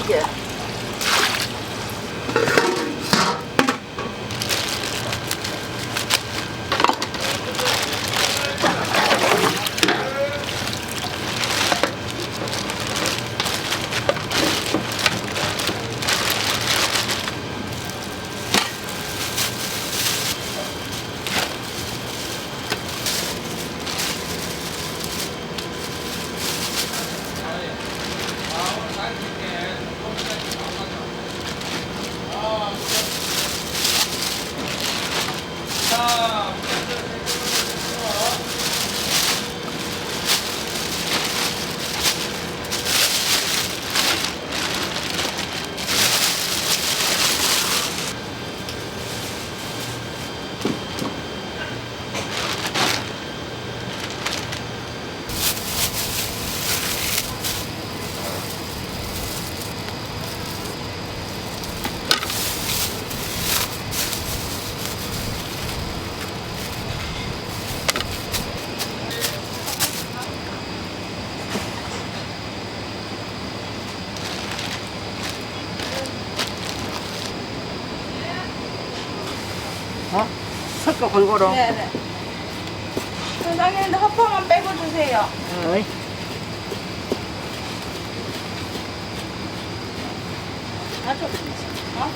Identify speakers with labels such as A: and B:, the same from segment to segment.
A: 이게. 섞어 골고루.
B: 네네. 선생님도 허파만 빼고 주세요.
A: 어이.
B: 아주. 어?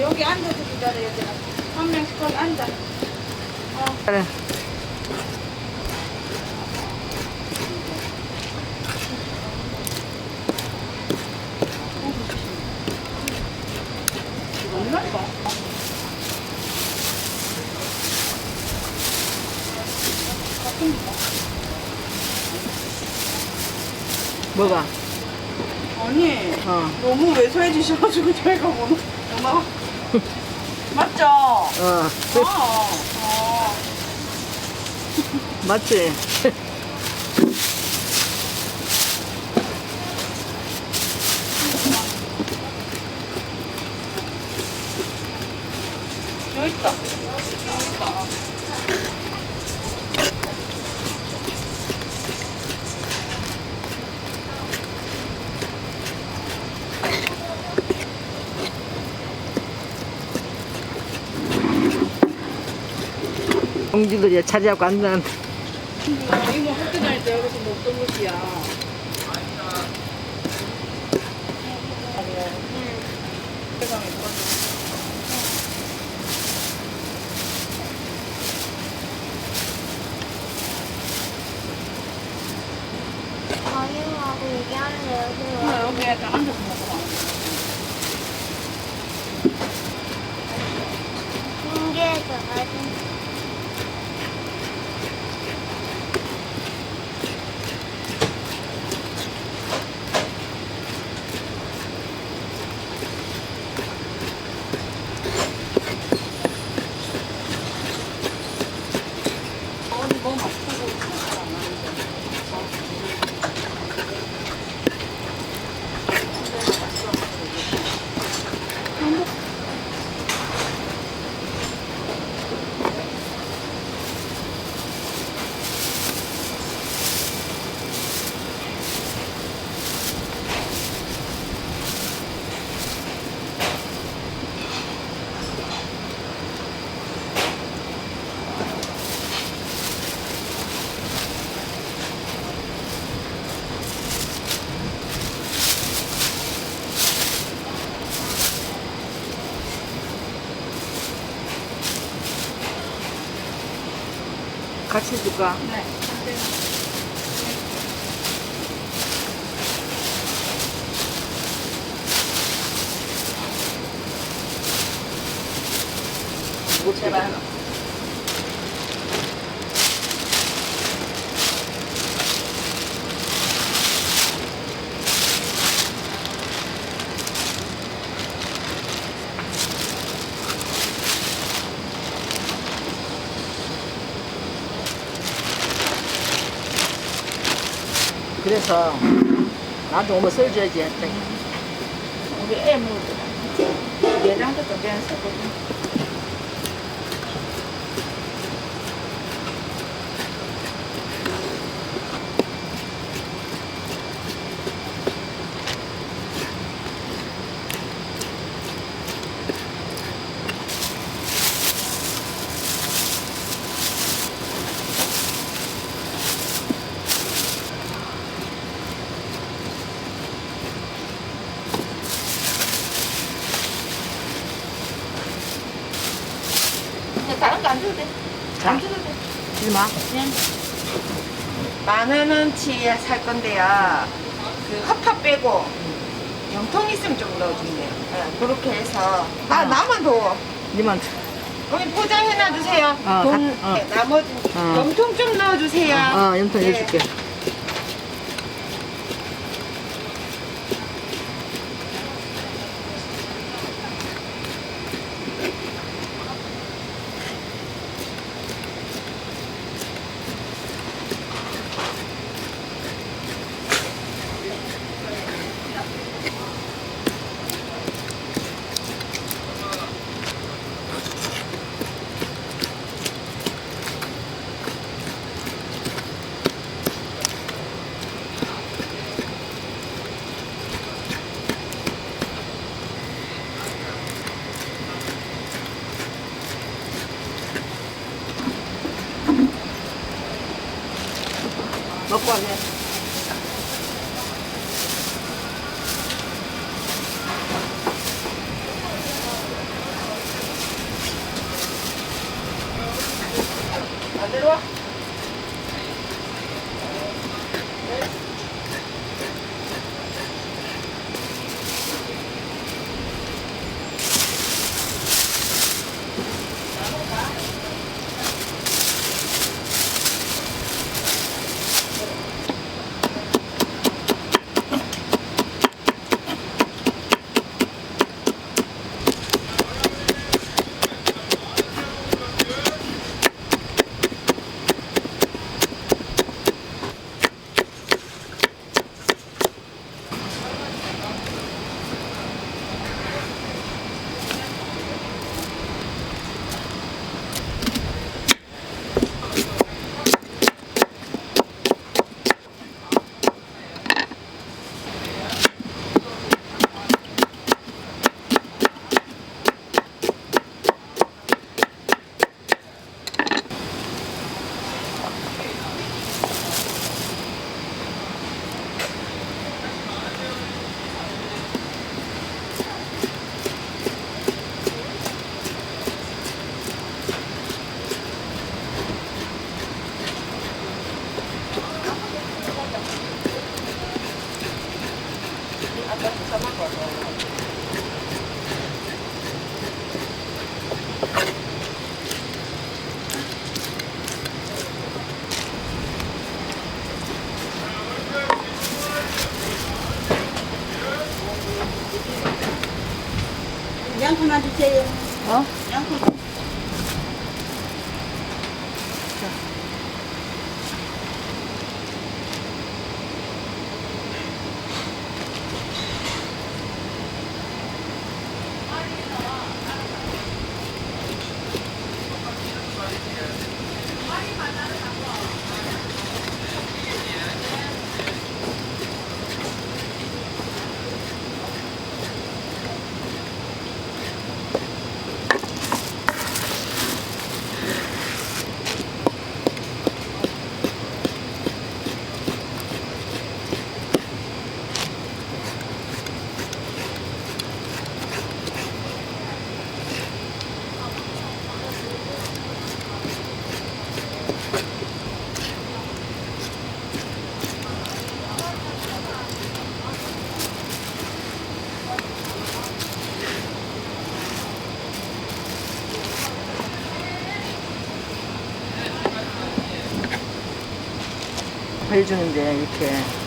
B: 여기 앉아서 기다려야 돼. 한 명씩 거기 앉아.
A: 그래.
B: 얼마 이거?
A: 뭐가?
B: 아니,
A: 어.
B: 너무 왜소해지셔가지고 저희가 뭐 엄마 맞죠?
A: 어.
B: 어.
A: 맞지?
B: 여기 있다. 여기 있다.
A: 동지들이 자리 잡고 앉는.
B: 이모 학교 다닐 때 여기서 먹던 곳이야. 세상에
C: 과일하고 얘기하는데
B: 여기 약간 앉아서 먹어봐.
C: 신기해져가지고
B: 너무 맛있다고
A: 같이 줄까?
B: 네. 제발.
A: 그래서 나도 오면 써줘야지 했더니
B: 우리 애 먹을 내장도 좀 괜찮거든. 이제 다른 거 안 줘도 돼.
A: 자.
B: 안 줘도 돼.
A: 주지 마.
B: 그냥
D: 10,000원치 살 건데요. 그 허파 빼고 염통 있으면 좀 넣어주세요. 네, 그렇게 해서 나만 더
A: 니만
D: 어머니 포장해 놔주세요. 돈
A: 가-
D: 네, 나머지 염통 좀 넣어주세요.
A: 염통
D: 네.
A: 해줄게. 먹고 하게. 안 내려와?
B: 양푼 주세요.
A: 어?
B: 양푼.
A: 해주는데 이렇게